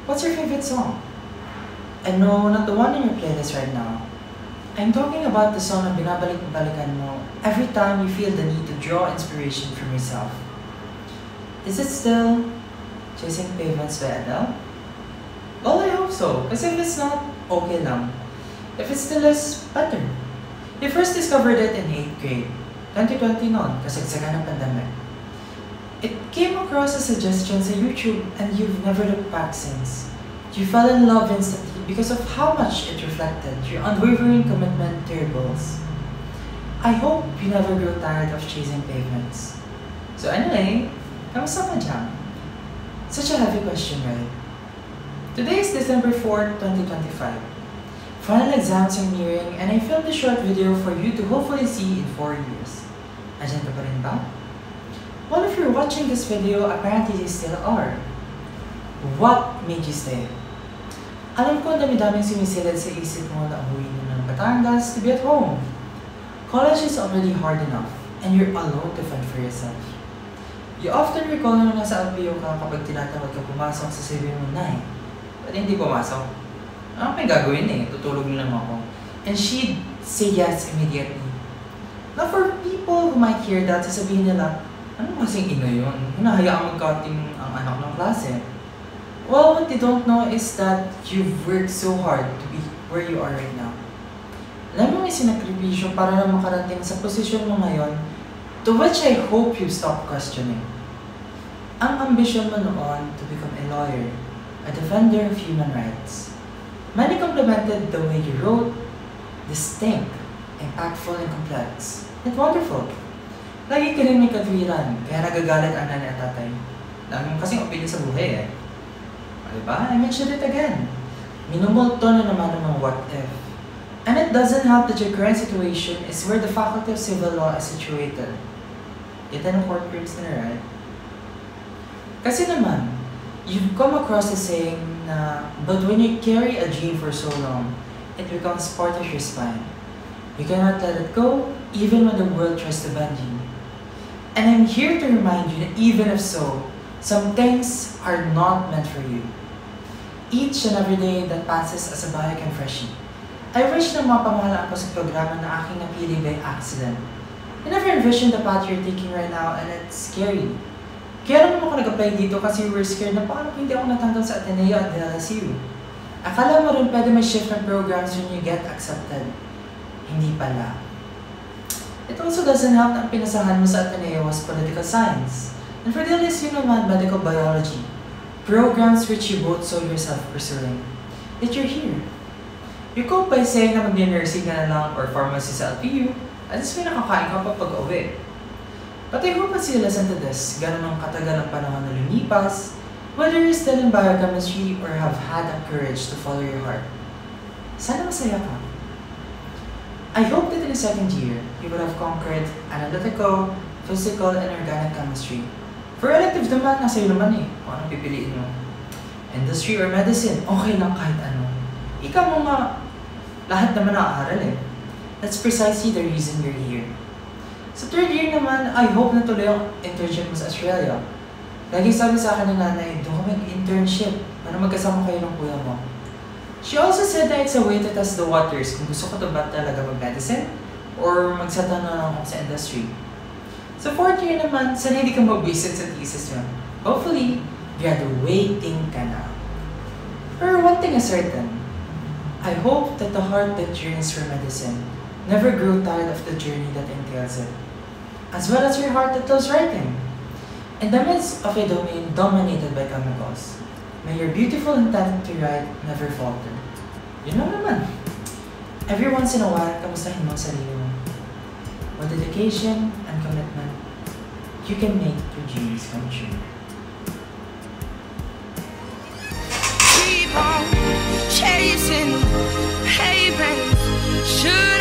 What's your favorite song? And no, not the one in your playlist right now. I'm talking about the song na binabalik-balikan mo every time you feel the need to draw inspiration from yourself. Is it still Chasing Pavements by Adele? Well, I hope so, because if it's not, okay lang. If it still is, better. You first discovered it in 8th grade, 2020 noon, kasagsagan ng pandemic. It came across a suggestion sa YouTube and you've never looked back since. You fell in love instantly because of how much it reflected your unwavering commitment to your goals. I hope you never grow tired of chasing pavements. So anyway, kamusta ka dyan? Such a heavy question, right? Today is December 4th, 2025. Final exams are nearing and I filmed a short video for you to hopefully see in 4 years. Andyan ka pa rin ba? Well, if you're watching this video, apparently you still are. What made you stay? Alam ko dami-daming sumisilid sa isip mo na umuwi mo ng Batangas to be at home. College is already hard enough, and you're alone to fend for yourself. You often recall na nasa LPO ka kapag tinatawag ka pumasok sa sabihin mo, Nay, ba't hindi pumasok? Ano may gagawin eh, tutulog lang ako. And she'd say yes immediately. Now for people who might hear that, sasabihin nila, ano kasing ina yun? Hinahayaan magkating ang anak ng klase. Well, what they don't know is that you've worked so hard to be where you are right now. Alam mo may sinakripisyo para na makarating sa posisyon mo ngayon, to which I hope you stop questioning. Ang ambisyon mo noon to become a lawyer, a defender of human rights. Many complimented the way you wrote, distinct, impactful, and complex. It's wonderful. Lagi ka rin may katwiran, kaya nagagalit ang nanay at tatay. Dami mo kasing opinion sa buhay eh. Diba? I mentioned it again. Minumulto na naman ng mga what if. And it doesn't help that your current situation is where the Faculty of Civil Law is situated. Kita ng courtrooms na, right? Kasi naman, you've come across the saying na, but when you carry a dream for so long, it becomes part of your spine. You cannot let it go, even when the world tries to bend you. And I'm here to remind you that even if so, some things are not meant for you. Each and every day that passes as a bike and freshie, I wish na mapamahalaan ko sa programa na aking napili by accident. I never envisioned the path you're taking right now and it's scary. Kaya naman ako nag-apply dito kasi we were scared na paano hindi ako natanggap sa Ateneo at LSU. Akala mo rin pwede may shift ng programs when you get accepted. Hindi pala. It also doesn't help na ang pinasahan mo sa Ateneo was political science. And for the LSU naman, medical biology. Programs which you both saw yourself pursuing. Yet you're here. You cope by saying na mag-nursing ka na lang or pharmacy sa LPU, at least may nakakain ka pa pag-uwi. But I hope as you listen to this, ganun ang katagal ng panahon na lumipas, whether you're still in biochemistry or have had the courage to follow your heart. Sana masaya ka. I hope that in the second year, you would have conquered analytical, physical, and organic chemistry. For elective naman, nasa iyo naman eh, kung anong pipiliin mo. Industry or medicine, okay lang kahit ano. Ikaw mo nga, lahat naman nakaaral eh. That's precisely the reason you're here. Sa third year naman, I hope na tuloy ang internship mo sa Australia. Lagi sabi sa akin ng nanay, doon ka mag-internship para magkasama kayo ng kuya mo. She also said that it's a way to test the waters kung gusto ko to ba talaga mag-medicine or magsata na ako sa industry. Sa fourth year naman, sana hindi ka mag-visit sa thesis mo. Hopefully, graduating ka na. Pero one thing is certain, I hope that the heart that yearns for medicine never grow tired of the journey that entails it, as well as your heart that loves writing. In the midst of a domain dominated by chemicals, may your beautiful intent to write never falter. Yun lang naman. Every once in a while, kamustahin mo ang sarili mo. With dedication and commitment, you can make your dreams come true. Keep on chasing pavements. Should